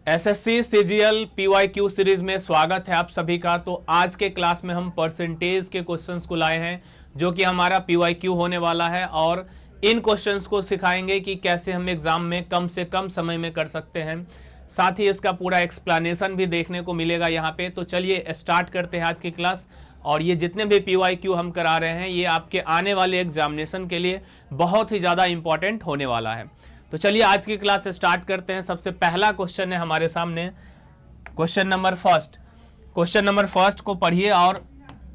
SSC CGL PYQ series में स्वागत है आप सभी का। तो आज के क्लास में हम परसेंटेज के क्वेश्चंस को लाए हैं जो कि हमारा पीवाईक्यू होने वाला है, और इन क्वेश्चंस को सिखाएंगे कि कैसे हम एग्जाम में कम से कम समय में कर सकते हैं। साथ ही इसका पूरा एक्सप्लेनेशन भी देखने को मिलेगा यहाँ पे। तो चलिए स्टार्ट करते हैं आज की क्लास। और ये जितने भी पीवाईक्यू हम करा रहे हैं ये आपके आने वाले एग्जामिनेशन के लिए बहुत ही ज़्यादा इंपॉर्टेंट होने वाला है। तो चलिए आज की क्लास स्टार्ट करते हैं। सबसे पहला क्वेश्चन है हमारे सामने, question number first. Question number first को पढ़िए और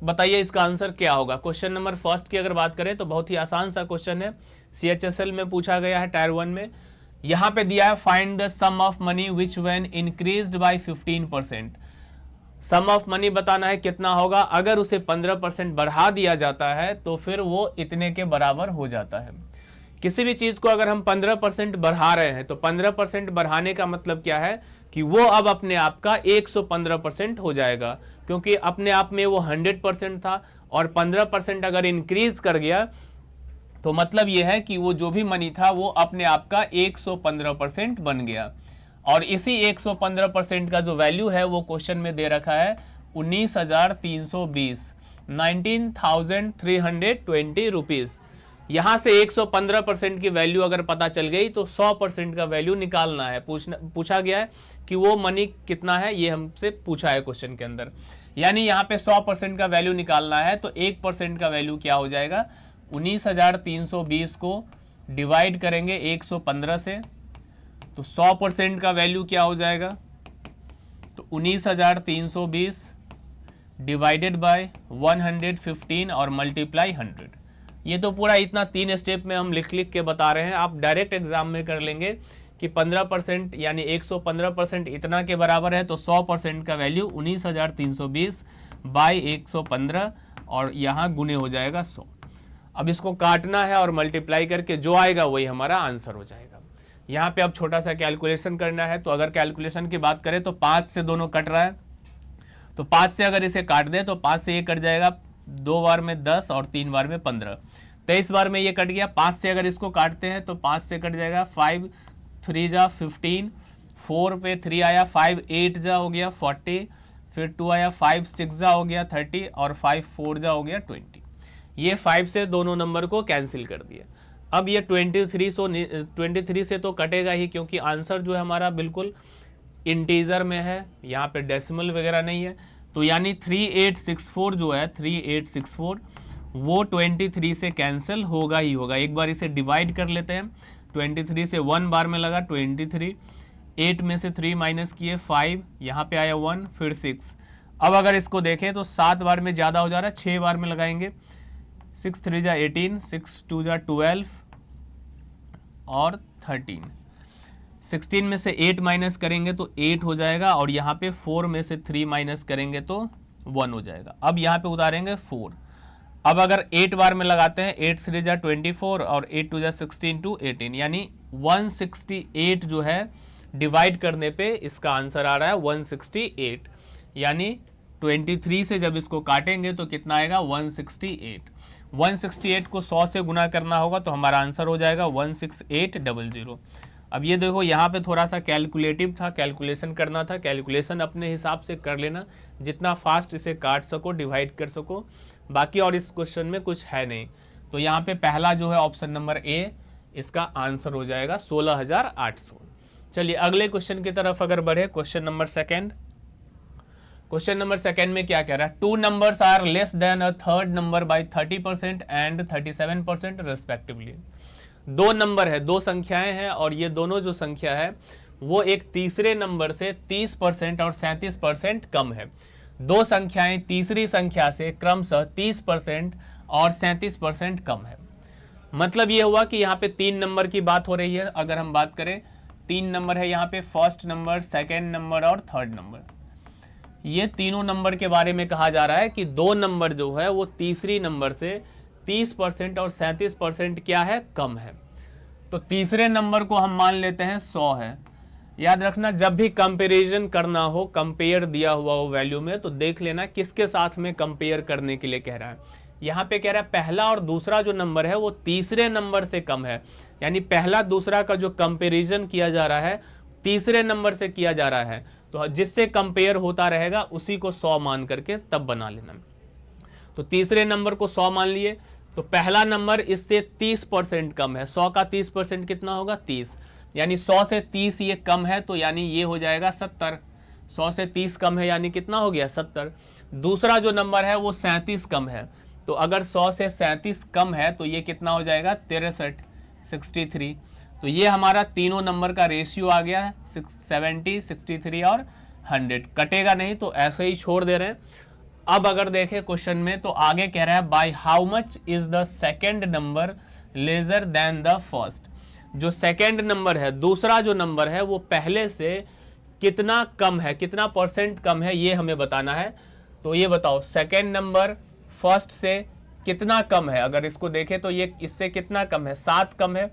बताइए इसका आंसर क्या होगा। क्वेश्चन नंबर फर्स्ट की अगर बात करें तो बहुत ही आसान सा क्वेश्चन है, सीएचएसएल में पूछा गया है टायर 1 में। यहाँ पे दिया है find the sum of money which when increased by 15%। Sum of money बताना है कितना होगा अगर उसे 15% बढ़ा दिया जाता है तो फिर वो इतने के बराबर हो जाता है। किसी भी चीज को अगर हम 15% बढ़ा रहे हैं तो 15% बढ़ाने का मतलब क्या है कि वो अब अपने आप का 115% हो जाएगा, क्योंकि अपने आप में वो 100% था और 15% अगर इंक्रीज कर गया तो मतलब ये है कि वो जो भी मनी था वो अपने आप का 115% बन गया। और इसी 115% का जो वैल्यू है वो क्वेश्चन में दे रखा है 19,320, 19,320 रुपीज। यहां से 115% की वैल्यू अगर पता चल गई तो 100% का वैल्यू निकालना है। पूछा गया है कि वो मनी कितना है, ये हमसे पूछा है क्वेश्चन के अंदर। यानी यहाँ पे 100% का वैल्यू निकालना है तो 1% का वैल्यू क्या हो जाएगा, 19,320 को डिवाइड करेंगे 115 से तो 100% का वैल्यू क्या हो जाएगा, तो 19,320 डिवाइडेड बाय 115 और मल्टीप्लाई 100। ये तो पूरा इतना 3 स्टेप में हम लिख के बता रहे हैं। आप डायरेक्ट एग्जाम में कर लेंगे कि 15% यानी 115% इतना के बराबर है तो 100% का वैल्यू 19,320 बाई 115 और यहाँ गुने हो जाएगा 100। अब इसको काटना है और मल्टीप्लाई करके जो आएगा वही हमारा आंसर हो जाएगा। यहाँ पे अब छोटा सा कैलकुलेशन करना है। तो अगर कैलकुलेशन की बात करें तो 5 से दोनों कट रहा है, तो 5 से अगर इसे काट दें तो 5 से ये कट जाएगा, 2 बार में 10 और 3 बार में 15, 23 बार में ये कट गया। 5 से अगर इसको काटते हैं तो 5 से कट जाएगा, 5 3 जा 15, 4 पे 3 आया, 5 8 जा हो गया 40, फिर 2 आया, 5 6 जा हो गया 30 और 5 4 जा हो गया 20। ये 5 से दोनों नंबर को कैंसिल कर दिया। अब ये 23 से तो कटेगा ही, क्योंकि आंसर जो है हमारा बिल्कुल इंटीजर में है, यहाँ पे डेसिमल वगैरह नहीं है। तो यानी 3864 जो है 3864 वो 23 से कैंसिल होगा ही होगा। एक बार इसे डिवाइड कर लेते हैं। 23 से 1 बार में लगा 23, 8 में से 3 माइनस किए 5, यहाँ पे आया 1, फिर 6। अब अगर इसको देखें तो 7 बार में ज़्यादा हो जा रहा है, 6 बार में लगाएंगे, 6 3 जा 18, 6 2 जा 12 और 13। 16 में से 8 माइनस करेंगे तो 8 हो जाएगा, और यहाँ पे 4 में से 3 माइनस करेंगे तो 1 हो जाएगा। अब यहाँ पे उतारेंगे 4। अब अगर 8 बार में लगाते हैं, 8 3 जा 24 और 8 2 जा 16 टू 18, यानी 168 जो है डिवाइड करने पे इसका आंसर आ रहा है 168। यानी 23 से जब इसको काटेंगे तो कितना आएगा, 168। 168 को 100 से गुना करना होगा तो हमारा आंसर हो जाएगा 16800। अब ये देखो यहाँ पे थोड़ा सा कैलकुलेटिव था, कैलकुलेशन करना था। कैलकुलेशन अपने हिसाब से कर लेना, जितना फास्ट इसे काट सको, डिवाइड कर सको। बाकी और इस क्वेश्चन में कुछ है नहीं। तो यहाँ पे पहला जो है ऑप्शन नंबर ए, इसका आंसर हो जाएगा 16,800। चलिए अगले क्वेश्चन की तरफ अगर बढ़े, question number second. Question number second में क्या कह रहा है, 2 numbers are less than a third number by 30% and 37% respectively. 2 number है, 2 संख्याएं हैं, और ये दोनों जो संख्या है वो एक तीसरे नंबर से 30% और 37% कम है। 2 संख्याएं तीसरी संख्या से क्रमशः 30% और 37% कम है। मतलब ये हुआ कि यहाँ पे 3 नंबर की बात हो रही है। अगर हम बात करें 3 नंबर है यहाँ पे, फर्स्ट नंबर, सेकेंड नंबर और थर्ड नंबर। ये तीनों नंबर के बारे में कहा जा रहा है कि 2 नंबर जो है वो तीसरी नंबर से 30% और 37% क्या है, कम है। तो तीसरे नंबर को हम मान लेते हैं 100 है। याद रखना जब भी कंपैरिजन करना हो, कंपेयर दिया हुआ हो वैल्यू में, तो देख लेना किसके साथ में कंपेयर करने के लिए कह रहा है। यहाँ पे कह रहा है पहला और दूसरा जो नंबर है वो तीसरे नंबर से कम है, यानी पहला दूसरा का जो कंपैरिजन किया जा रहा है तीसरे नंबर से किया जा रहा है तो जिससे कंपेयर होता रहेगा उसी को 100 मान करके तब बना लेना। तो तीसरे नंबर को 100 मान लिए, तो पहला नंबर इससे 30% कम है। 100 का 30% कितना होगा? 30, यानी 100 से 30 ये कम है, तो यानी ये हो जाएगा 70। 100 से 30 कम है यानी कितना हो गया? 70। दूसरा जो नंबर है वो 37 कम है, तो अगर 100 से 37 कम है तो ये कितना हो जाएगा? 63, 63। तो ये हमारा तीनों नंबर का रेशियो आ गया है 70, 63 और 100। कटेगा नहीं तो ऐसे ही छोड़ दे रहे हैं। अब अगर देखें क्वेश्चन में तो आगे कह रहा है by how much is the second number lesser than the first. जो सेकेंड नंबर है, दूसरा जो नंबर है वो पहले से कितना कम है, कितना परसेंट कम है, ये हमें बताना है। तो ये बताओ सेकेंड नंबर फर्स्ट से कितना कम है। अगर इसको देखें तो ये इससे कितना कम है? 7 कम है।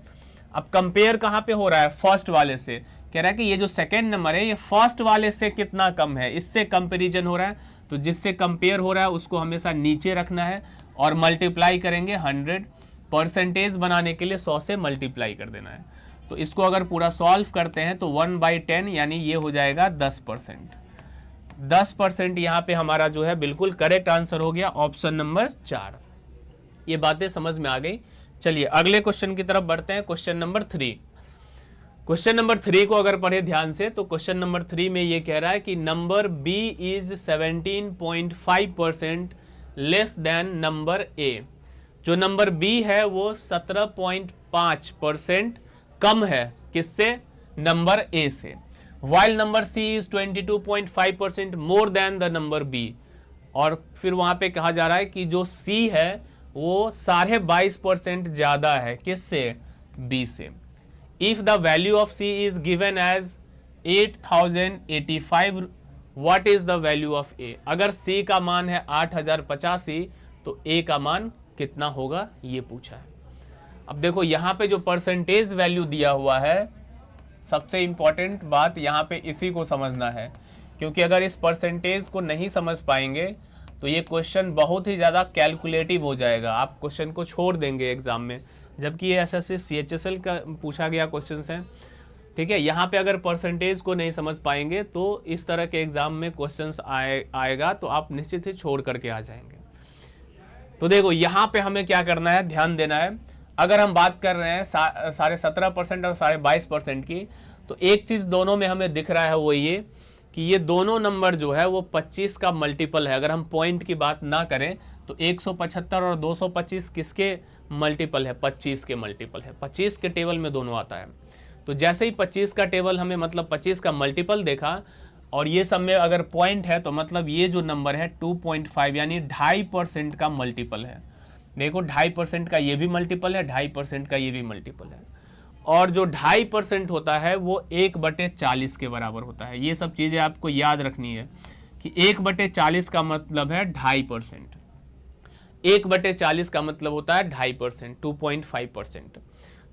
अब कंपेयर कहाँ पे हो रहा है? फर्स्ट वाले से। कह रहा है कि ये जो सेकेंड नंबर है ये फर्स्ट वाले से कितना कम है, इससे कंपेरिजन हो रहा है। तो जिससे कंपेयर हो रहा है उसको हमेशा नीचे रखना है और मल्टीप्लाई करेंगे 100। परसेंटेज बनाने के लिए 100 से मल्टीप्लाई कर देना है। तो इसको अगर पूरा सॉल्व करते हैं तो 1/10 यानी ये हो जाएगा 10%। 10% यहाँ पे हमारा जो है बिल्कुल करेक्ट आंसर हो गया, ऑप्शन नंबर 4। ये बातें समझ में आ गई। चलिए अगले क्वेश्चन की तरफ बढ़ते हैं, क्वेश्चन नंबर 3। क्वेश्चन नंबर 3 को अगर पढ़े ध्यान से तो क्वेश्चन नंबर 3 में ये कह रहा है कि number B is 17.5% less than number A. जो नंबर बी है वो 17.5% कम है किससे? नंबर ए से। While number C is 22.5% more than the number B. और फिर वहां पे कहा जा रहा है कि जो सी है वो 22.5% ज्यादा है किससे? बी से। If the value of C is given as 8085, what is the value of A? अगर सी का मान है 8085 तो ए का मान कितना होगा ये पूछा है। अब देखो यहाँ पे जो परसेंटेज वैल्यू दिया हुआ है, सबसे इंपॉर्टेंट बात यहाँ पे इसी को समझना है, क्योंकि अगर इस परसेंटेज को नहीं समझ पाएंगे तो ये क्वेश्चन बहुत ही ज़्यादा कैलकुलेटिव हो जाएगा, आप क्वेश्चन को छोड़ देंगे एग्जाम में, जबकि ये एसएससी सीएचएसएल का पूछा गया क्वेश्चन है। ठीक है, यहाँ पे अगर परसेंटेज को नहीं समझ पाएंगे तो इस तरह के एग्जाम में क्वेश्चंस आएगा तो आप निश्चित ही छोड़ करके आ जाएंगे। तो देखो यहाँ पे हमें क्या करना है, ध्यान देना है। अगर हम बात कर रहे हैं 17.5% और 22.5% की, तो एक चीज़ दोनों में हमें दिख रहा है वो ये कि ये दोनों नंबर जो है वो 25 का मल्टीपल है। अगर हम पॉइंट की बात ना करें तो 175 और 225 किसके मल्टीपल है? 25 के मल्टीपल है। 25 के टेबल में दोनों आता है। तो जैसे ही 25 का टेबल हमें मतलब 25 का मल्टीपल देखा और ये सब में अगर पॉइंट है तो मतलब ये जो नंबर है 2.5 यानी 2.5% का मल्टीपल है। देखो 2.5% का ये भी मल्टीपल है, 2.5% का ये भी मल्टीपल है। और जो 2.5% होता है वो 1/40 के बराबर होता है। ये सब चीज़ें आपको याद रखनी है कि 1/40 का मतलब है 2.5%। 1/40 का मतलब होता है 2.5%, 2.5%।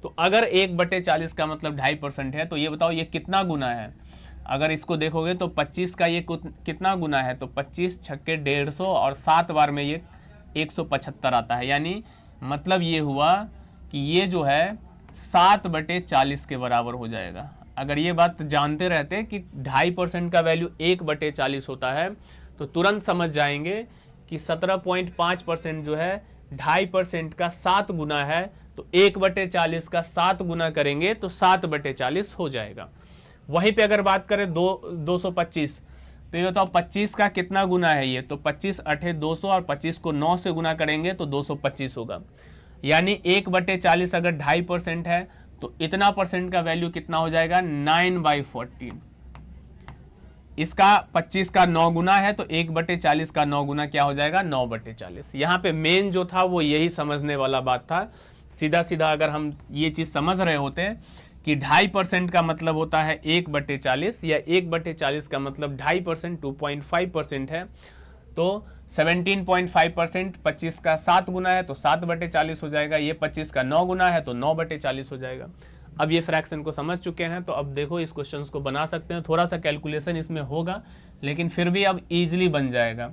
तो अगर 1/40 का मतलब 2.5% है तो ये बताओ ये कितना गुना है? अगर इसको देखोगे तो 25 का ये कितना गुना है? तो 25 छक्के 150 और 7 बार में ये 175 आता है। यानी मतलब ये हुआ कि ये जो है 7/40 के बराबर हो जाएगा। अगर ये बात जानते रहते कि 2.5% का वैल्यू 1/40 होता है तो तुरंत समझ जाएंगे कि 17.5% जो है 2.5% का 7 गुना है, तो 1/40 का 7 गुना करेंगे तो 7/40 हो जाएगा। वहीं पे अगर बात करें 225, तो ये बताओ 25 का कितना गुना है ये? तो 25 8 200 और 25 को 9 से गुना करेंगे तो 225 होगा। यानी 1/40 अगर 2.5% है तो इतना परसेंट का वैल्यू कितना हो जाएगा? 9/14। इसका 25 का 9 गुना है तो 1/40 का 9 गुना क्या हो जाएगा? 9/40। यहाँ पे मेन जो था वो यही समझने वाला बात था। सीधा सीधा अगर हम ये चीज़ समझ रहे होते हैं कि 2.5% का मतलब होता है 1/40 या 1/40 का मतलब 2.5%, 2.5% है, तो 17.5% 25 का 7 गुना है तो 7/40 हो जाएगा। ये 25 का 9 गुना है तो 9/40 हो जाएगा। अब ये फ्रैक्शन को समझ चुके हैं तो अब देखो इस क्वेश्चन को बना सकते हैं। थोड़ा सा कैलकुलेशन इसमें होगा लेकिन फिर भी अब इजीली बन जाएगा।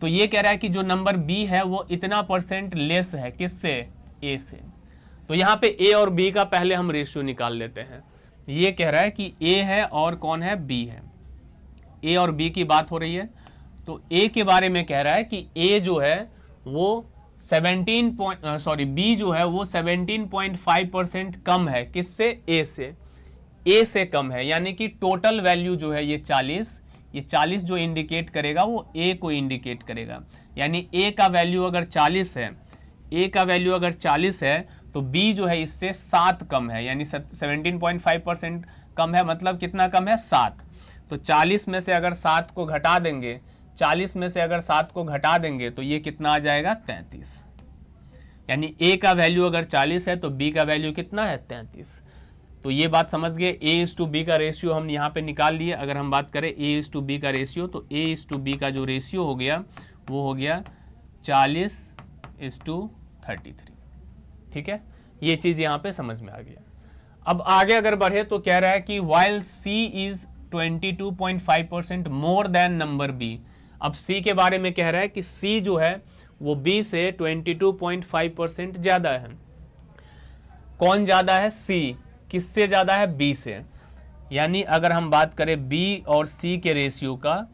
तो ये कह रहा है कि जो नंबर बी है वो इतना परसेंट लेस है किससे? ए से। तो यहाँ पे ए और बी का पहले हम रेशियो निकाल लेते हैं। ये कह रहा है कि ए है और कौन है, बी है। ए और बी की बात हो रही है। तो ए के बारे में कह रहा है कि ए जो है वो 17 बी जो है वो 17.5% कम है, किससे, ए से। ए से कम है, यानी कि टोटल वैल्यू जो है ये 40 जो इंडिकेट करेगा वो ए को इंडिकेट करेगा। यानी ए का वैल्यू अगर 40 है, ए का वैल्यू अगर 40 है तो बी जो है इससे 7 कम है, यानी 17.5% कम है, मतलब कितना कम है, 7। तो 40 में से अगर 7 को घटा देंगे, 40 में से अगर 7 को घटा देंगे तो ये कितना आ जाएगा, 33। यानी ए का वैल्यू अगर 40 है तो बी का वैल्यू कितना है, 33। तो ये बात समझ गए। A/B का रेशियो हम यहाँ पे निकाल लिए। अगर हम बात करें A/B का रेशियो, तो A/B का जो रेशियो हो गया वो हो गया 40:33। ठीक है, ये चीज़ यहाँ पे समझ में आ गया। अब आगे अगर बढ़े तो कह रहा है कि while C is 22.5% more then number B। अब C के बारे में कह रहा है कि C जो है वो B से 22.5% ज़्यादा है। कौन ज़्यादा है, C। किससे ज़्यादा है, B से। यानी अगर हम बात करें B और C के रेशियो का,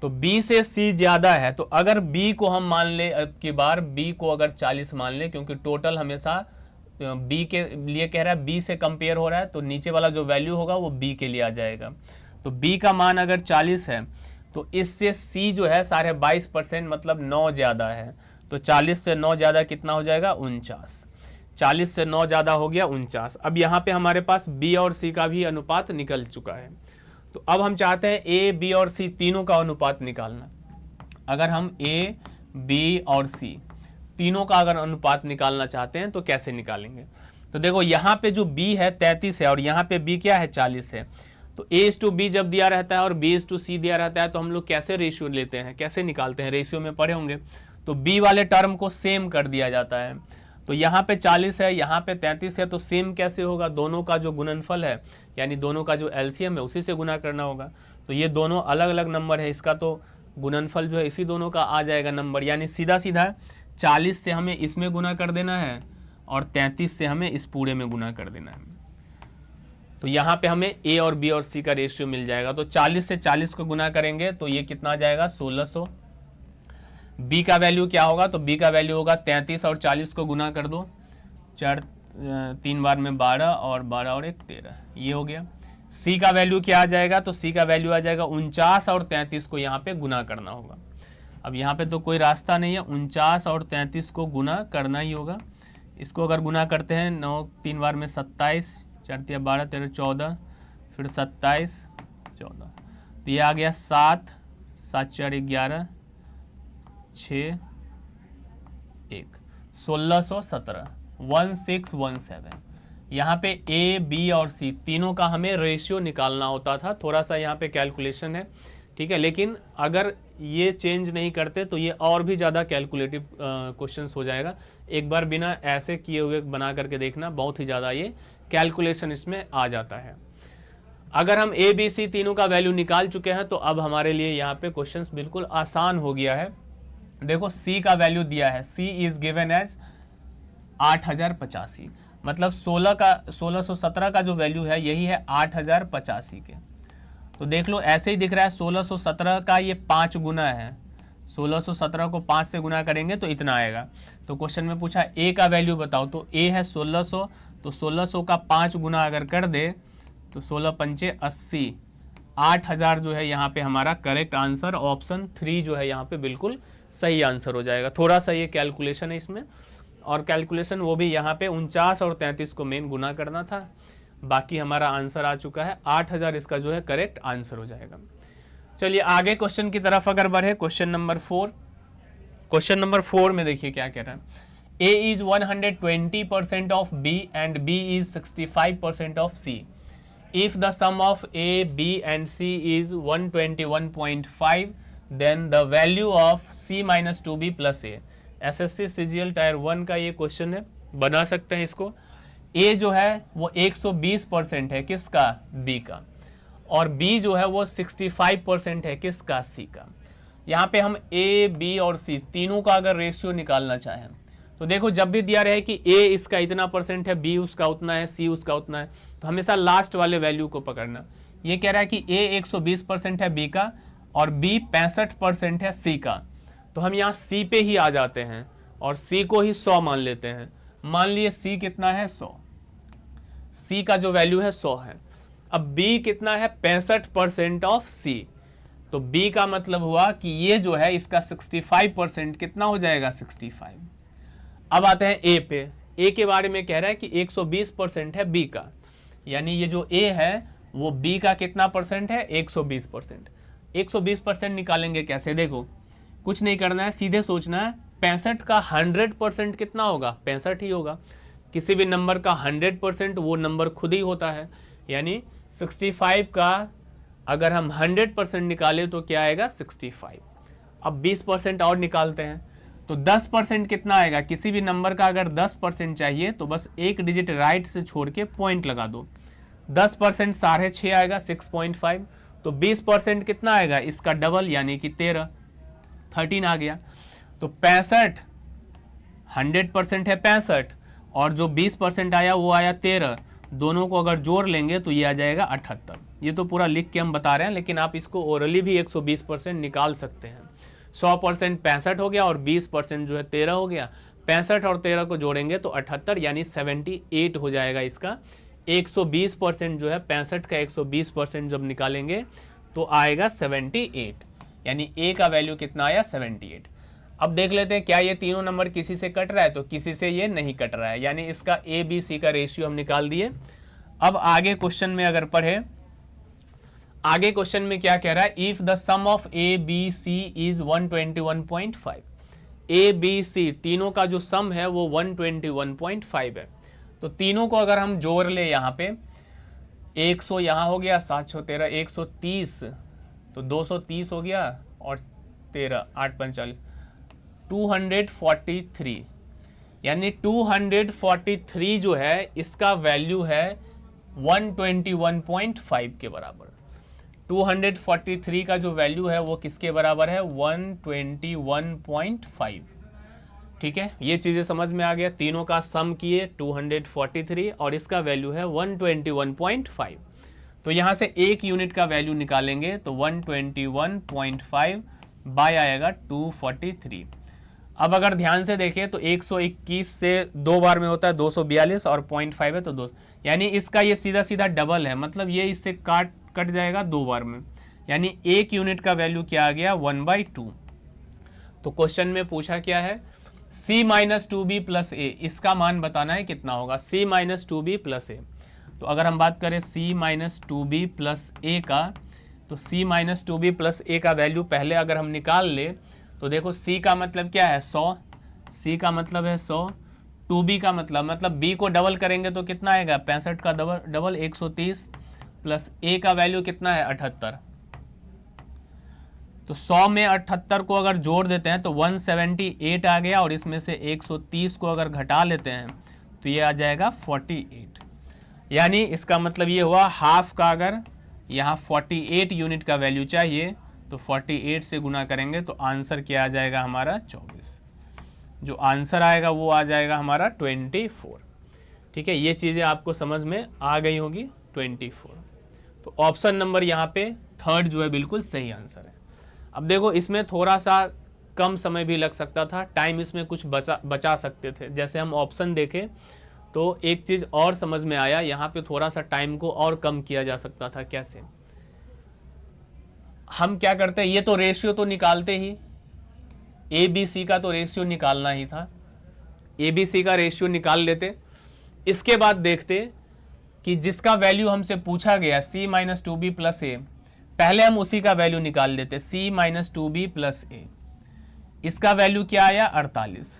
तो B से C ज़्यादा है। तो अगर B को हम मान ले, अब की बार B को अगर 40 मान ले, क्योंकि टोटल हमेशा B के लिए कह रहा है, B से कंपेयर हो रहा है, तो नीचे वाला जो वैल्यू होगा वो B के लिए आ जाएगा। तो B का मान अगर 40 है तो इससे C जो है 22.5%, मतलब 9 ज़्यादा है। तो 40 से 9 ज़्यादा कितना हो जाएगा, 49। 40 से 9 ज़्यादा हो गया 49। अब यहाँ पे हमारे पास B और C का भी अनुपात निकल चुका है। तो अब हम चाहते हैं A, B और C तीनों का अनुपात निकालना। अगर हम A, B और C तीनों का अगर अनुपात निकालना चाहते हैं तो कैसे निकालेंगे। तो देखो यहाँ पे जो B है 33 है और यहाँ पे B क्या है, 40 है। तो A/B जब दिया रहता है और B/C दिया रहता है तो हम लोग कैसे रेशियो लेते हैं, कैसे निकालते हैं, रेशियो में पढ़े होंगे। तो B वाले टर्म को सेम कर दिया जाता है। तो यहाँ पे 40 है, यहाँ पे 33 है, तो सेम कैसे होगा, दोनों का जो गुणनफल है, यानी दोनों का जो एलसीएम है उसी से गुना करना होगा। तो ये दोनों अलग अलग नंबर है, इसका तो गुणनफल जो है इसी दोनों का आ जाएगा नंबर। यानी सीधा सीधा 40 से हमें इसमें गुना कर देना है और 33 से हमें इस पूरे में गुना कर देना है। तो यहाँ पे हमें A और B और C का रेशियो मिल जाएगा। तो 40 से 40 को गुना करेंगे तो ये कितना आ जाएगा, 1600। B का वैल्यू क्या होगा, तो B का वैल्यू होगा 33 और 40 को गुना कर दो, 3 बार में 12 और 12 और 1 13, ये हो गया। C का वैल्यू क्या आ जाएगा, तो C का वैल्यू आ जाएगा 49 और 33 को यहाँ पे गुना करना होगा। अब यहाँ पे तो कोई रास्ता नहीं है, 49 और 33 को गुना करना ही होगा। इसको अगर गुना करते हैं 9 3 बार में 27, 4 3 12 13 14, फिर 27 14, तो ये आ गया 7 7 4 11 6 1 1617 1617। यहाँ पे A, B और C तीनों का हमें रेशियो निकालना होता था। थोड़ा सा यहाँ पे कैलकुलेशन है, ठीक है, लेकिन अगर ये चेंज नहीं करते तो ये और भी ज़्यादा कैलकुलेटिव क्वेश्चंस हो जाएगा। एक बार बिना ऐसे किए हुए बना करके देखना, बहुत ही ज़्यादा ये कैलकुलेशन इसमें आ जाता है। अगर हम A, B, C तीनों का वैल्यू निकाल चुके हैं तो अब हमारे लिए यहाँ पे क्वेश्चंस बिल्कुल आसान हो गया है। देखो C का वैल्यू दिया है, C इज गिवन एज 8085, मतलब 1617 का जो वैल्यू है यही है 8085 के। तो देख लो ऐसे ही दिख रहा है, 1617 का ये 5 गुना है, 1617 को 5 से गुना करेंगे तो इतना आएगा। तो क्वेश्चन में पूछा A का वैल्यू बताओ, तो A है 1600, तो 1600 का 5 गुना अगर कर दे तो 16 पंचे 80, 8000 जो है यहाँ पे हमारा करेक्ट आंसर, ऑप्शन 3 जो है यहाँ पे बिल्कुल सही आंसर हो जाएगा। थोड़ा सा ये कैलकुलेशन है इसमें, और कैलकुलेशन वो भी यहाँ पे 49 और 33 को मेन गुना करना था। बाकी हमारा आंसर आ चुका है 8000, इसका जो है करेक्ट आंसर हो जाएगा। चलिए आगे क्वेश्चन की तरफ अगर बढ़े, क्वेश्चन नंबर 4। क्वेश्चन नंबर 4 में देखिए क्या कह रहा है, A is 120% of B and B is 65% of C. If the sum of A, B and C is 121.5, then the value of C minus 2B plus A. SSC CGL tyre 1 का ये question है, बना सकते हैं इसको। A जो है वो 120% है, किसका, B का, और B जो है वो 65% है, किसका, C का। यहाँ पे हम A, B और C तीनों का अगर रेशियो निकालना चाहें तो देखो जब भी दिया रहे कि A इसका इतना परसेंट है, B उसका उतना है, C उसका उतना है, तो हमेशा लास्ट वाले वैल्यू को पकड़ना। ये कह रहा है कि ए 120% है बी का और बी 65% है सी का, तो हम यहाँ सी पे ही आ जाते हैं और सी को ही 100 मान लेते हैं। मान लिए सी कितना है 100, सी का जो वैल्यू है 100 है। अब बी कितना है 65% ऑफ सी, तो बी का मतलब हुआ कि ये जो है इसका 65% कितना हो जाएगा 65। अब आते हैं ए पे। ए के बारे में कह रहा है कि 120% है बी का, यानी ये जो ए है वो बी का कितना परसेंट है 120%। 120% निकालेंगे कैसे, देखो कुछ नहीं करना है, सीधे सोचना है 65 का 100% कितना होगा 65 ही होगा। किसी भी नंबर का 100% वो नंबर खुद ही होता है, यानी 65 का अगर हम 100% निकालें तो क्या आएगा 65। अब 20% और निकालते हैं तो 10% कितना आएगा, किसी भी नंबर का अगर 10% चाहिए तो बस एक डिजिट राइट से छोड़ के पॉइंट लगा दो। 10% 6.5 आएगा 6.5, तो 20% कितना आएगा इसका डबल यानी कि 13 आ गया। तो 65 100% है 65 और जो 20% आया वो आया 13, दोनों को अगर जोड़ लेंगे तो ये आ जाएगा 78। ये तो पूरा लिख के हम बता रहे हैं, लेकिन आप इसको ओरली भी 120% निकाल सकते हैं। 100% 65 हो गया और 20% जो है 13 हो गया। 65 और 13 को जोड़ेंगे तो 78 यानी 78 हो जाएगा इसका। 120% जो है 65 का 120% जब निकालेंगे तो आएगा 78, यानी ए का वैल्यू कितना आया 78। अब देख लेते हैं क्या ये तीनों नंबर किसी से कट रहा है, तो किसी से ये नहीं कट रहा है, यानी इसका ए बी सी का रेशियो हम निकाल दिए। अब आगे क्वेश्चन में अगर पढ़े, आगे क्वेश्चन में क्या कह रहा है, if the sum of A B C is 121.5। A B C तीनों का जो सम है वो 121.5 है। तो तीनों को अगर हम जोड़ ले यहाँ पे 100 यहाँ हो गया 713 130, तो 230 हो गया और 13 8 45 243, यानी 243 जो है इसका वैल्यू है 121.5 के बराबर। 243 का जो वैल्यू है वो किसके बराबर है 121.5। ठीक है, ये चीजें समझ में आ गया। तीनों का सम किए 243 और इसका वैल्यू है 121.5। तो यहां से एक यूनिट का वैल्यू निकालेंगे तो 121.5 बाय आएगा 243। अब अगर ध्यान से देखें तो 121 से दो बार में होता है 242 और 0.5 है तो 2, यानी इसका ये सीधा सीधा डबल है, मतलब ये इससे कट जाएगा दो बार में, यानी एक यूनिट का वैल्यू क्या आ गया 1/2। तो क्वेश्चन में पूछा क्या है c माइनस 2b प्लस ए, इसका मान बताना है कितना होगा c माइनस 2b प्लस ए। तो अगर हम बात करें c माइनस 2b प्लस ए का, तो c माइनस 2b प्लस ए का वैल्यू पहले अगर हम निकाल ले तो देखो c का मतलब क्या है 100, c का मतलब है 100, 2b का मतलब b को डबल करेंगे तो कितना आएगा 65 का डबल 130 प्लस a का वैल्यू कितना है 78। तो 100 में 78 को अगर जोड़ देते हैं तो 178 आ गया और इसमें से 130 को अगर घटा लेते हैं तो ये आ जाएगा 48, यानी इसका मतलब ये हुआ हाफ का अगर यहाँ 48 यूनिट का वैल्यू चाहिए तो 48 से गुना करेंगे तो आंसर क्या आ जाएगा हमारा 24। जो आंसर आएगा वो आ जाएगा हमारा 24। ठीक है, ये चीज़ें आपको समझ में आ गई होगी 24। तो ऑप्शन नंबर यहाँ पे थर्ड जो है बिल्कुल सही आंसर है। अब देखो इसमें थोड़ा सा कम समय भी लग सकता था, टाइम इसमें कुछ बचा सकते थे। जैसे हम ऑप्शन देखें तो एक चीज़ और समझ में आया, यहाँ पे थोड़ा सा टाइम को और कम किया जा सकता था। कैसे, हम क्या करते हैं, ये तो रेशियो तो निकालते ही, ए बी सी का तो रेशियो निकालना ही था, ए बी सी का रेशियो निकाल लेते। इसके बाद देखते कि जिसका वैल्यू हमसे पूछा गया c माइनस 2b प्लस ए, पहले हम उसी का वैल्यू निकाल लेते c माइनस 2b प्लस ए। इसका वैल्यू क्या आया 48,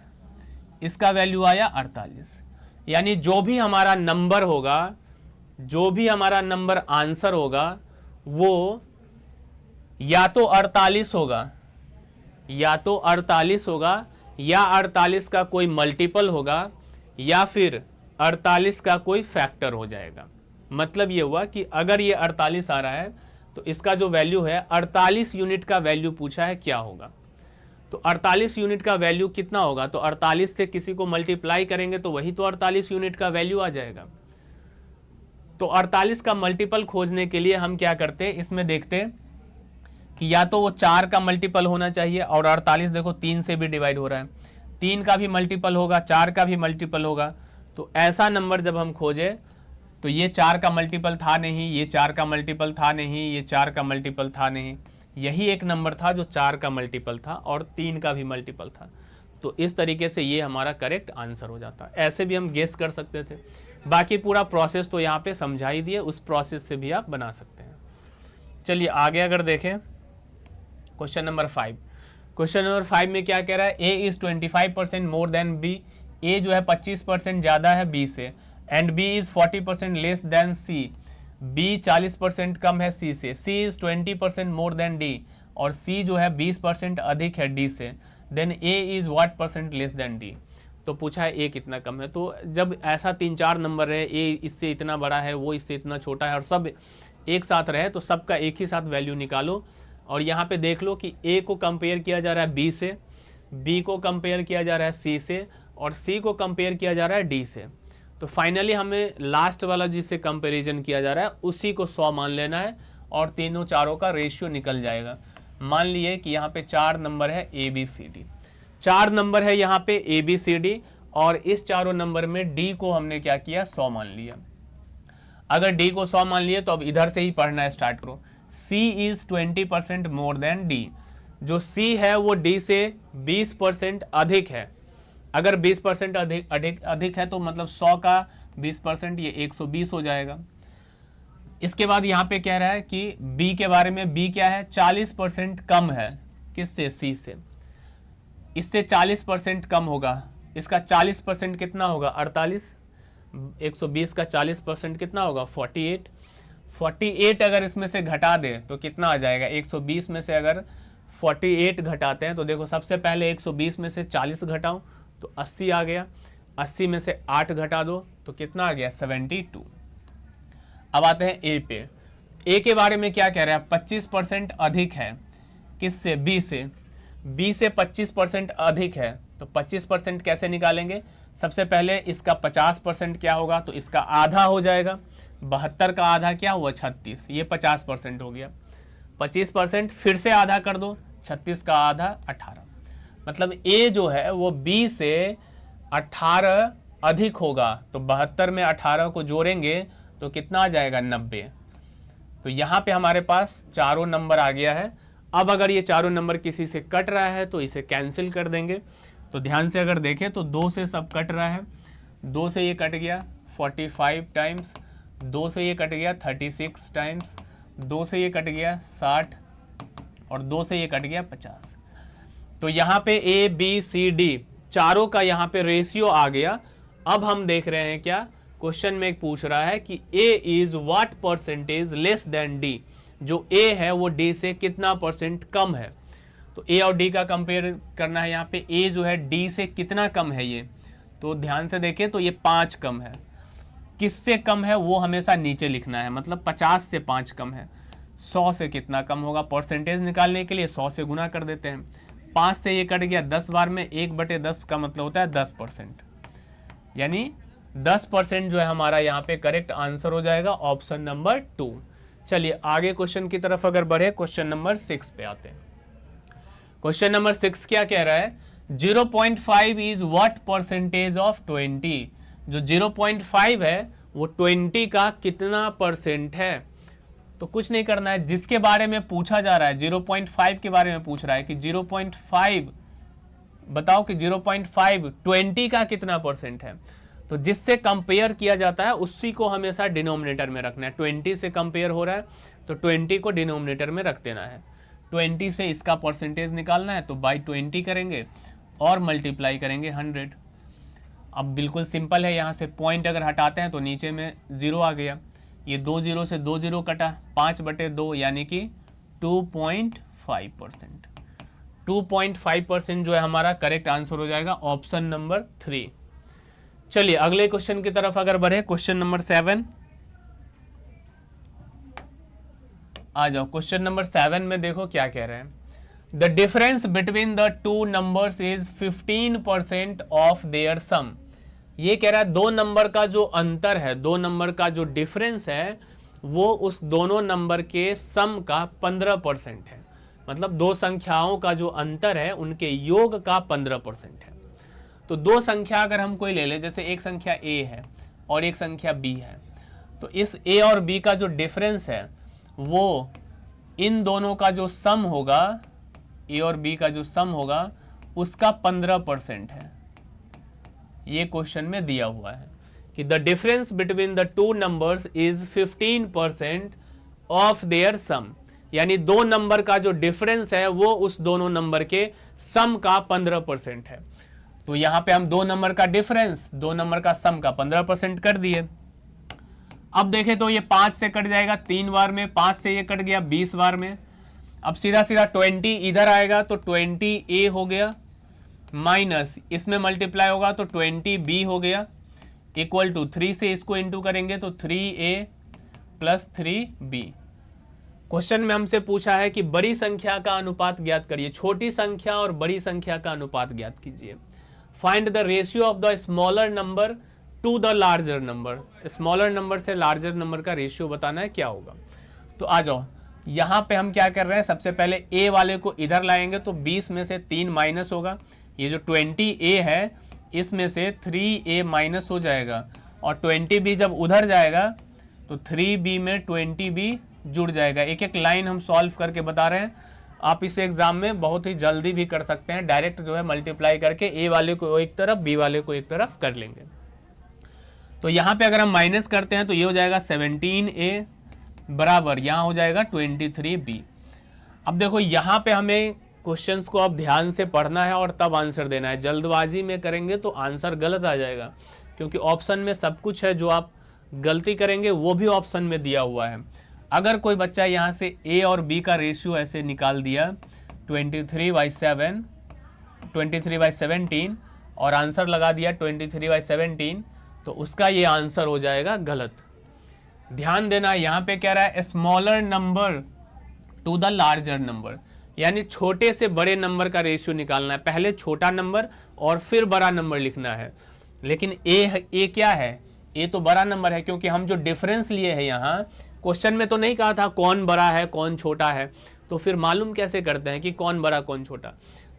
इसका वैल्यू आया 48, यानी जो भी हमारा नंबर होगा, जो भी हमारा नंबर आंसर होगा वो या तो 48 होगा, या तो 48 होगा, या 48 का कोई मल्टीपल होगा, या फिर 48 का कोई फैक्टर हो जाएगा। मतलब ये हुआ कि अगर ये 48 आ रहा है तो इसका जो वैल्यू है 48 यूनिट का वैल्यू पूछा है क्या होगा। तो 48 यूनिट का वैल्यू कितना होगा, तो 48 से किसी को मल्टीप्लाई करेंगे तो वही तो 48 यूनिट का वैल्यू आ जाएगा। तो 48 का मल्टीपल खोजने के लिए हम क्या करते हैं, इसमें देखते हैं कि या तो वो 4 का मल्टीपल होना चाहिए, और 48 देखो 3 से भी डिवाइड हो रहा है, 3 का भी मल्टीपल होगा, 4 का भी मल्टीपल होगा। तो ऐसा नंबर जब हम खोजें तो ये 4 का मल्टीपल था नहीं, ये 4 का मल्टीपल था नहीं, ये 4 का मल्टीपल था नहीं, यही एक नंबर था जो 4 का मल्टीपल था और 3 का भी मल्टीपल था। तो इस तरीके से ये हमारा करेक्ट आंसर हो जाता। ऐसे भी हम गेस कर सकते थे। बाकी पूरा प्रोसेस तो यहाँ पे समझा ही दिए, उस प्रोसेस से भी आप बना सकते हैं। चलिए आगे अगर देखें क्वेश्चन नंबर 5। क्वेश्चन नंबर 5 में क्या कह रहा है, A is 25% more than B. A जो है 25% ज़्यादा है बी से, and B is 40% less than C. B 40% कम है सी से। C is 20% more than D, और सी जो है 20% अधिक है डी से। Then A is what percent less than D. तो पूछा है ए कितना कम है। तो जब ऐसा 3-4 नंबर रहे, ए इससे इतना बड़ा है, वो इससे इतना छोटा है, और सब एक साथ रहे, तो सबका एक ही साथ वैल्यू निकालो। और यहाँ पे देख लो कि ए को कंपेयर किया जा रहा है बी से, बी को कंपेयर किया जा रहा है सी से, और सी को कंपेयर किया जा रहा है डी से। तो फाइनली हमें लास्ट वाला जिससे कंपेरिजन किया जा रहा है उसी को 100 मान लेना है, और तीनों चारों का रेशियो निकल जाएगा। मान लिए कि यहाँ पे 4 नंबर है A B C D, 4 number है यहाँ पे ए बी सी डी, और इस चारों नंबर में डी को हमने क्या किया, 100 मान लिया। अगर डी को 100 मान लिए तो अब इधर से ही पढ़ना है स्टार्ट करो। C is 20% more then D। जो C है वो D से 20% अधिक है। अगर 20% अधिक है तो मतलब 100 का 20% ये 120 हो जाएगा। इसके बाद यहाँ पे कह रहा है कि B के बारे में, B क्या है, 40% कम है किससे, C से। इससे 40% कम होगा, इसका 40% कितना होगा, 48। 120 का 40% कितना होगा, 48। 48 अगर इसमें से घटा दे तो कितना आ जाएगा, 120 में से अगर 48 घटाते हैं तो देखो सबसे पहले 120 में से 40 घटाओ तो 80 आ गया, 80 में से 8 घटा दो तो कितना आ गया, 72। अब आते हैं ए पे। ए के बारे में क्या कह रहा है, 25% अधिक है किससे, बी से। बी से 25% अधिक है, तो 25% कैसे निकालेंगे, सबसे पहले इसका 50% क्या होगा, तो इसका आधा हो जाएगा। 72 का आधा क्या हुआ, 36, ये 50% हो गया। 25% फिर से आधा कर दो, 36 का आधा 18। मतलब ए जो है वो बी से 18 अधिक होगा, तो 72 में 18 को जोड़ेंगे तो कितना आ जाएगा, 90। तो यहाँ पे हमारे पास चारों नंबर आ गया है। अब अगर ये चारों नंबर किसी से कट रहा है तो इसे कैंसिल कर देंगे। तो ध्यान से अगर देखें तो 2 से सब कट रहा है, 2 से ये कट गया 45 टाइम्स, 2 से ये कट गया 36 टाइम्स, 2 से ये कट गया 60, और 2 से ये कट गया 50। तो यहाँ पे ए बी सी डी चारों का यहाँ पे रेशियो आ गया। अब हम देख रहे हैं क्या, क्वेश्चन में पूछ रहा है कि A is what percentage less than D. जो ए है वो डी से कितना परसेंट कम है। तो ए और डी का कंपेयर करना है। यहाँ पे ए जो है डी से कितना कम है, ये तो ध्यान से देखें तो ये 5 कम है। किससे कम है वो हमेशा नीचे लिखना है, मतलब 50 से 5 कम है। 100 से कितना कम होगा, परसेंटेज निकालने के लिए 100 से गुना कर देते हैं। 5 से ये कट गया 10 बार में, 1/10 का मतलब होता है 10%, यानी 10% जो है हमारा यहाँ पे करेक्ट आंसर हो जाएगा, ऑप्शन नंबर 2। चलिए आगे क्वेश्चन की तरफ अगर बढ़े, क्वेश्चन नंबर 6 पे आते हैं। क्वेश्चन नंबर 6 क्या कह रहा है, 0.5 इज व्हाट परसेंटेज ऑफ 20। जो 0.5 है वो 20 का कितना परसेंट है। तो कुछ नहीं करना है, जिसके बारे में पूछा जा रहा है 0.5 के बारे में पूछ रहा है कि 0.5 बताओ कि 0.5 20 का कितना परसेंट है। तो जिससे कंपेयर किया जाता है उसी को हमेशा डिनोमिनेटर में रखना है। 20 से कंपेयर हो रहा है तो 20 को डिनोमिनेटर में रख देना है। 20 से इसका परसेंटेज निकालना है तो बाई 20 करेंगे और मल्टीप्लाई करेंगे 100। अब बिल्कुल सिंपल है, यहाँ से पॉइंट अगर हटाते हैं तो नीचे में 0 आ गया। ये 2 0 से 2 0 कटा, 5/2 यानी कि 2.5%। 2.5% जो है हमारा करेक्ट आंसर हो जाएगा, ऑप्शन नंबर 3। चलिए अगले क्वेश्चन की तरफ अगर बढ़े, क्वेश्चन नंबर 7 आ जाओ। क्वेश्चन नंबर 7 में देखो क्या कह रहे हैं, the difference between the two numbers is 15% of their sum. ये कह रहा है दो नंबर का जो अंतर है, दो नंबर का जो डिफरेंस है वो उस दोनों नंबर के सम का 15% है। मतलब दो संख्याओं का जो अंतर है उनके योग का 15% है। तो दो संख्या अगर हम कोई ले लें, जैसे एक संख्या a है और एक संख्या b है, तो इस a और b का जो डिफरेंस है वो इन दोनों का जो सम होगा, a और b का जो सम होगा उसका 15% है। ये क्वेश्चन में दिया हुआ है कि the difference between the two numbers is 15% of their sum, यानी दो नंबर का जो डिफरेंस है वो उस दोनों नंबर के सम का 15% है। तो यहां पे हम दो नंबर का डिफरेंस, दो नंबर का सम का 15% कर दिए। अब देखें तो ये 5 से कट जाएगा 3 बार में, 5 से ये कट गया 20 बार में। अब सीधा सीधा 20 इधर आएगा तो 20a हो गया, माइनस इसमें मल्टीप्लाई होगा तो 20b हो गया, इक्वल टू 3 से इसको इंटू करेंगे तो 3a प्लस 3b। क्वेश्चन में हमसे पूछा है कि बड़ी संख्या का अनुपात ज्ञात करिए, छोटी संख्या और बड़ी संख्या का अनुपात ज्ञात कीजिए। Find the ratio of the smaller number two the larger number. Smaller number से लार्जर नंबर का रेशियो बताना है, क्या होगा। तो आ जाओ, यहां पे हम क्या कर रहे हैं, सबसे पहले a वाले को इधर लाएंगे तो 20 में से 3 माइनस होगा, ये जो 20a है इसमें से 3a माइनस हो जाएगा, और 20b जब उधर जाएगा तो 3b में 20b जुड़ जाएगा। एक एक लाइन हम सॉल्व करके बता रहे हैं, आप इसे एग्जाम में बहुत ही जल्दी भी कर सकते हैं, डायरेक्ट जो है मल्टीप्लाई करके a वाले को एक तरफ b वाले को एक तरफ कर लेंगे। तो यहाँ पे अगर हम माइनस करते हैं तो ये हो जाएगा 17a बराबर यहाँ हो जाएगा 23b। अब देखो यहाँ पे हमें क्वेश्चंस को अब ध्यान से पढ़ना है और तब आंसर देना है। जल्दबाजी में करेंगे तो आंसर गलत आ जाएगा, क्योंकि ऑप्शन में सब कुछ है, जो आप गलती करेंगे वो भी ऑप्शन में दिया हुआ है। अगर कोई बच्चा यहाँ से a और b का रेशियो ऐसे निकाल दिया 23/17 और आंसर लगा दिया 23/17, तो उसका ये आंसर हो जाएगा गलत। ध्यान देना, यहाँ पे कह रहा है smaller number two the larger number, यानी छोटे से बड़े नंबर का रेशियो निकालना है। पहले छोटा नंबर और फिर बड़ा नंबर लिखना है, लेकिन ए क्या है, ए तो बड़ा नंबर है, क्योंकि हम जो डिफरेंस लिए हैं यहाँ क्वेश्चन में तो नहीं कहा था कौन बड़ा है कौन छोटा है, तो फिर मालूम कैसे करते हैं कि कौन बड़ा कौन छोटा।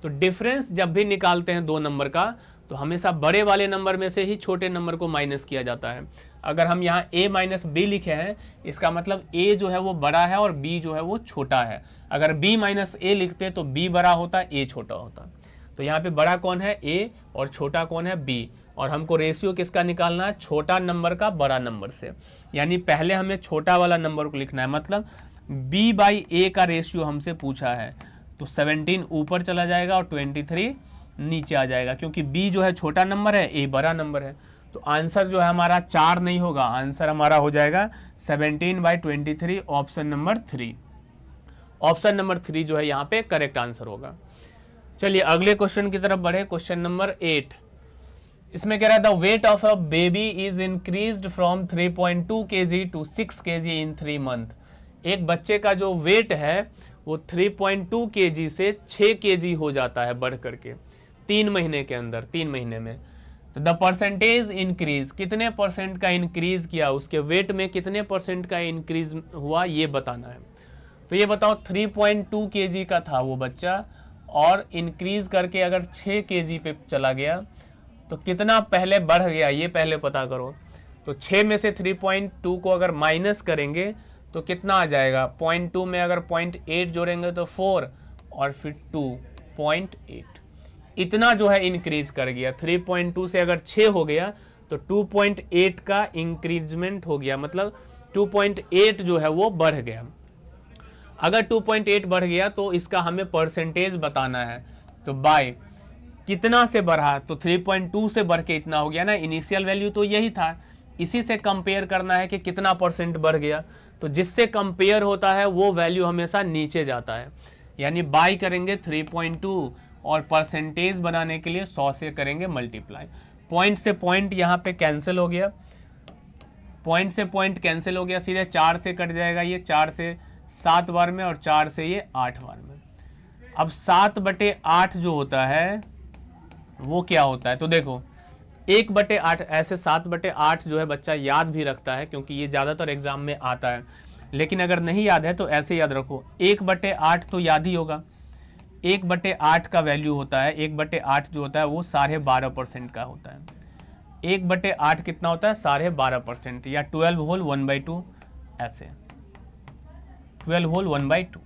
तो डिफरेंस जब भी निकालते हैं दो नंबर का तो हमेशा बड़े वाले नंबर में से ही छोटे नंबर को माइनस किया जाता है। अगर हम यहाँ a माइनस बी लिखे हैं, इसका मतलब a जो है वो बड़ा है और b जो है वो छोटा है। अगर b माइनस a लिखते तो b बड़ा होता, a छोटा होता। तो यहाँ पे बड़ा कौन है, a, और छोटा कौन है, b। और हमको रेशियो किसका निकालना है, छोटा नंबर का बड़ा नंबर से। यानी पहले हमें छोटा वाला नंबर को लिखना है, मतलब b/a का रेशियो हमसे पूछा है, तो 17 ऊपर चला जाएगा और 23 नीचे आ जाएगा, क्योंकि b जो है छोटा नंबर है, a बड़ा नंबर है। तो आंसर जो है हमारा 4 नहीं होगा, आंसर हमारा हो जाएगा 17/23, ऑप्शन नंबर 3। ऑप्शन नंबर 3 जो है यहाँ पे करेक्ट आंसर होगा। चलिए अगले क्वेश्चन की तरफ बढ़े। क्वेश्चन नंबर 8, इसमें कह रहा है the weight of a baby is increased from 3.2 kg to 6 kg in 3 month. एक बच्चे का जो वेट है वो 3.2 kg से 6 kg हो जाता है बढ़ करके 3 महीने के अंदर, 3 महीने में। तो द परसेंटेज इंक्रीज, कितने परसेंट का इंक्रीज किया, उसके वेट में कितने परसेंट का इंक्रीज हुआ, ये बताना है। तो ये बताओ 3.2 kg का था वो बच्चा, और इंक्रीज करके अगर 6 kg पे चला गया तो कितना पहले बढ़ गया, ये पहले पता करो। तो 6 में से 3.2 को अगर माइनस करेंगे तो कितना आ जाएगा, 0.2 में अगर 0.8 जोड़ेंगे तो 4 और फिर 2.8, इतना जो है इंक्रीज कर गया। 3.2 से अगर 6 हो गया तो 2.8 का इंक्रीजमेंट हो गया, मतलब 2.8 जो है वो बढ़ गया। अगर 2.8 बढ़ गया तो इसका हमें परसेंटेज बताना है। तो बाय कितना से बढ़ा, तो 3.2 से बढ़ के इतना हो गया ना, इनिशियल वैल्यू तो यही था, इसी से कंपेयर करना है कि कितना परसेंट बढ़ गया। तो जिससे कंपेयर होता है वो वैल्यू हमेशा नीचे जाता है, यानी बाय करेंगे 3.2 और परसेंटेज बनाने के लिए 100 से करेंगे मल्टीप्लाई। पॉइंट से पॉइंट यहाँ पे कैंसिल हो गया, पॉइंट से पॉइंट कैंसिल हो गया, सीधे 4 से कट जाएगा, ये 4 से 7 बार में और 4 से ये 8 बार में। अब 7/8 जो होता है वो क्या होता है, तो देखो 1/8 ऐसे 7/8 जो है बच्चा याद भी रखता है, क्योंकि ये ज़्यादातर एग्जाम में आता है। लेकिन अगर नहीं याद है तो ऐसे याद रखो, 1/8 तो याद ही होगा। 1/8 का वैल्यू होता है, 1/8 जो होता है वो 12.5% का होता है। 1/8 कितना होता है? 12.5%, या 12 होल 1/2, ऐसे 12 होल 1/2।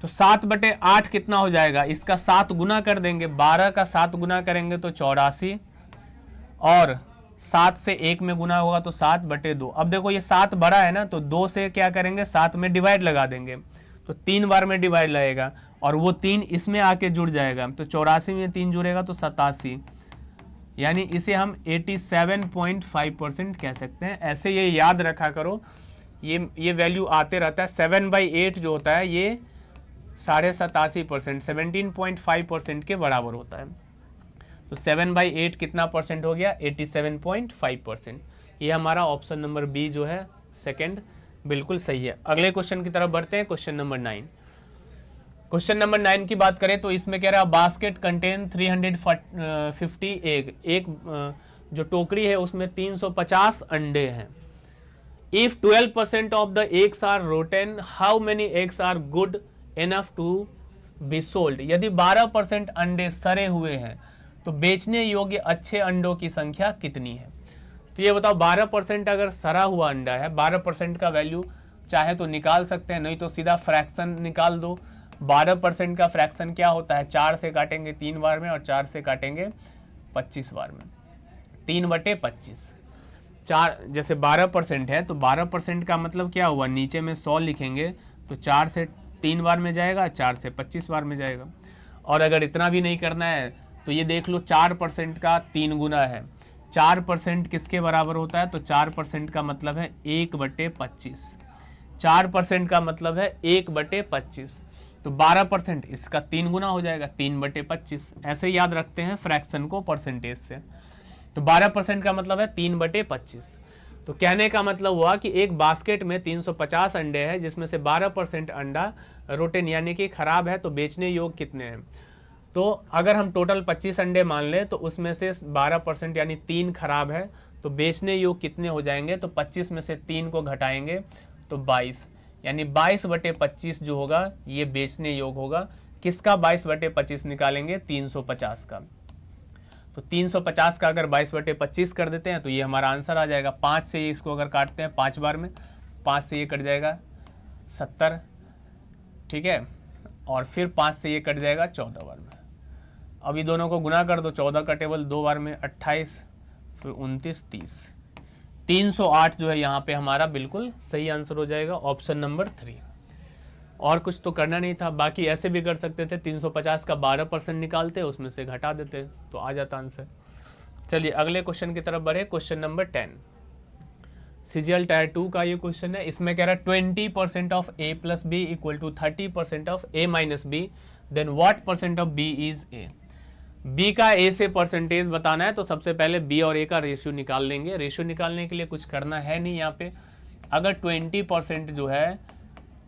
तो 7/8 कितना हो जाएगा? इसका 7 गुना कर देंगे, 12 का 7 गुना करेंगे तो 84, और 7 से 1 में गुना होगा तो 7/2। अब देखो ये 7 बड़ा है ना, तो 2 से क्या करेंगे? 7 में डिवाइड लगा देंगे, तो 3 बार में डिवाइड लगेगा, और वो 3 इसमें आके जुड़ जाएगा, तो 84 में 3 जुड़ेगा तो 87, यानी इसे हम 87.5% कह सकते हैं। ऐसे ये याद रखा करो, ये वैल्यू आते रहता है। 7/8 जो होता है ये 87.5%, 17.5% के बराबर होता है। तो 7/8 कितना परसेंट हो गया? 87.5%। ये हमारा ऑप्शन नंबर बी जो है सेकंड बिल्कुल सही है। अगले क्वेश्चन की तरफ बढ़ते हैं, क्वेश्चन नंबर 9। क्वेश्चन नंबर 9 की बात करें तो इसमें कह रहा है बास्केट कंटेन 350 एग, एक जो टोकरी है उसमें 350 अंडे हैं। If 12% of the eggs are rotten, how many eggs are good enough to be sold. यदि 12% अंडे सड़े हुए हैं तो बेचने योग्य अच्छे अंडों की संख्या कितनी है? तो ये बताओ, 12% अगर सड़ा हुआ अंडा है, 12% का वैल्यू चाहे तो निकाल सकते हैं, नहीं तो सीधा फ्रैक्शन निकाल दो। 12% का फ्रैक्शन क्या होता है? 4 से काटेंगे 3 बार में, और 4 से काटेंगे 25 बार में, 3/25। 4 जैसे 12% है तो 12% का मतलब क्या हुआ? नीचे में 100 लिखेंगे तो 4 से 3 बार में जाएगा, 4 से 25 बार में जाएगा। और अगर इतना भी नहीं करना है तो ये देख लो, 4% का 3 गुना है। 4% किसके बराबर होता है? तो 4% का मतलब है 1/25। 4% का मतलब है 1/25, तो 12% इसका 3 गुना हो जाएगा, 3/25। ऐसे याद रखते हैं फ्रैक्शन को परसेंटेज से। तो 12% का मतलब है 3/25। तो कहने का मतलब हुआ कि एक बास्केट में 350 अंडे हैं, जिसमें से 12% अंडा रोटेन यानी कि खराब है, तो बेचने योग्य कितने हैं? तो अगर हम टोटल 25 अंडे मान लें तो उसमें से 12% यानी 3 खराब है, तो बेचने योग्य कितने हो जाएंगे? तो 25 में से 3 को घटाएंगे तो 22, यानी 22/25 जो होगा ये बेचने योग्य होगा। किसका 22/25 निकालेंगे? 350 का। तो 350 का अगर 22/25 कर देते हैं तो ये हमारा आंसर आ जाएगा। 5 से इसको अगर काटते हैं 5 बार में, 5 से ये कट जाएगा 70, ठीक है, और फिर 5 से ये कट जाएगा 14 बार में। अभी दोनों को गुना कर दो, 14 का टेबल 2 बार में 28, फिर 29, 30, 308 जो है यहाँ पे हमारा बिल्कुल सही आंसर हो जाएगा, ऑप्शन नंबर 3। और कुछ तो करना नहीं था, बाकी ऐसे भी कर सकते थे, 350 का 12% निकालते, उसमें से घटा देते तो आ जाता आंसर। चलिए अगले क्वेश्चन की तरफ बढ़े, क्वेश्चन नंबर 10। सीजीएल टायर 2 का ये क्वेश्चन है। इसमें कह रहा है 20% of a plus B equal to 30% of a minus B, then what percent of b is a। b का a से परसेंटेज बताना है, तो सबसे पहले b और a का रेशियो निकाल लेंगे। रेशियो निकालने के लिए कुछ करना है नहीं यहाँ पे। अगर 20% जो है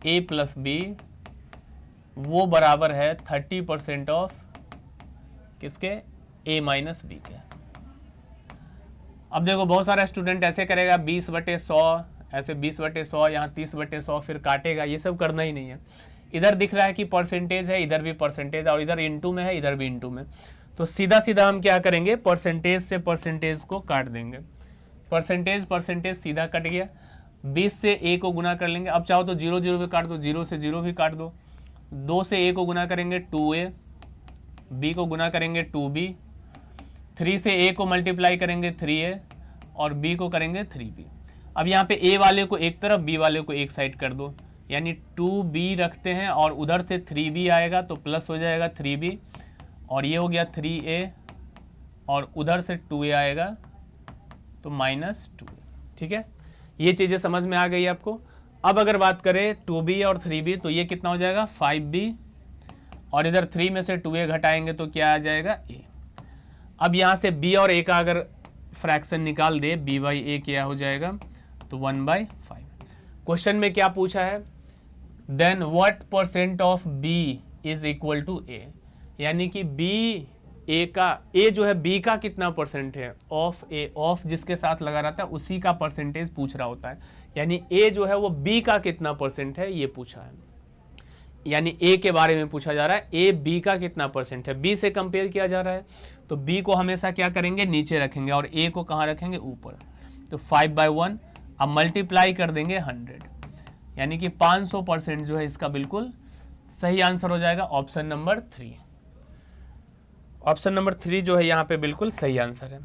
a प्लस बी वो बराबर है 30% ऑफ किसके? a माइनस बी के। अब देखो बहुत सारा स्टूडेंट ऐसे करेगा 20/100, ऐसे 20/100, यहाँ 30/100, फिर काटेगा। ये सब करना ही नहीं है। इधर दिख रहा है कि परसेंटेज है, इधर भी परसेंटेज, और इधर इनटू में है, इधर भी इनटू में। तो सीधा सीधा हम क्या करेंगे? परसेंटेज से परसेंटेज को काट देंगे। परसेंटेज सीधा कट गया। 20 से a को गुना कर लेंगे। अब चाहो तो 0 0 भी काट दो, 0 से 0 भी काट दो। 2 से a को गुना करेंगे 2a, b को गुना करेंगे 2b, 3 से a को मल्टीप्लाई करेंगे 3a, और b को करेंगे 3b। अब यहाँ पे a वाले को एक तरफ, b वाले को एक साइड कर दो, यानी 2b रखते हैं, और उधर से 3b आएगा तो प्लस हो जाएगा 3b, और ये हो गया 3a, और उधर से 2a आएगा तो -2a। ठीक है, ये चीज़ें समझ में आ गई आपको। अब अगर बात करें 2b और 3b, तो ये कितना हो जाएगा? 5b, और इधर 3 में से 2a घटाएंगे तो क्या आ जाएगा? a। अब यहाँ से b और a का अगर फ्रैक्शन निकाल दे, b/a क्या हो जाएगा? तो 1/5। क्वेश्चन में क्या पूछा है? Then what percent of b is equal to a, यानी कि b ए का, ए जो है बी का कितना परसेंट है, ऑफ ए, ऑफ जिसके साथ लगा रहता है उसी का परसेंटेज पूछ रहा होता है, यानी ए जो है वो बी का कितना परसेंट है ये पूछा है, यानी ए के बारे में पूछा जा रहा है, ए बी का कितना परसेंट है, बी से कंपेयर किया जा रहा है, तो बी को हमेशा क्या करेंगे, नीचे रखेंगे और ए को कहाँ रखेंगे, ऊपर। तो 5/1, अब मल्टीप्लाई कर देंगे 100, यानी कि 500% जो है इसका बिल्कुल सही आंसर हो जाएगा ऑप्शन नंबर 3। ऑप्शन नंबर 3 जो है यहाँ पे बिल्कुल सही आंसर है।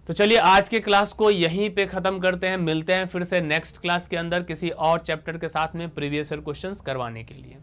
तो चलिए आज के क्लास को यहीं पे खत्म करते हैं, मिलते हैं फिर से नेक्स्ट क्लास के अंदर किसी और चैप्टर के साथ में प्रीवियस ईयर क्वेश्चंस करवाने के लिए।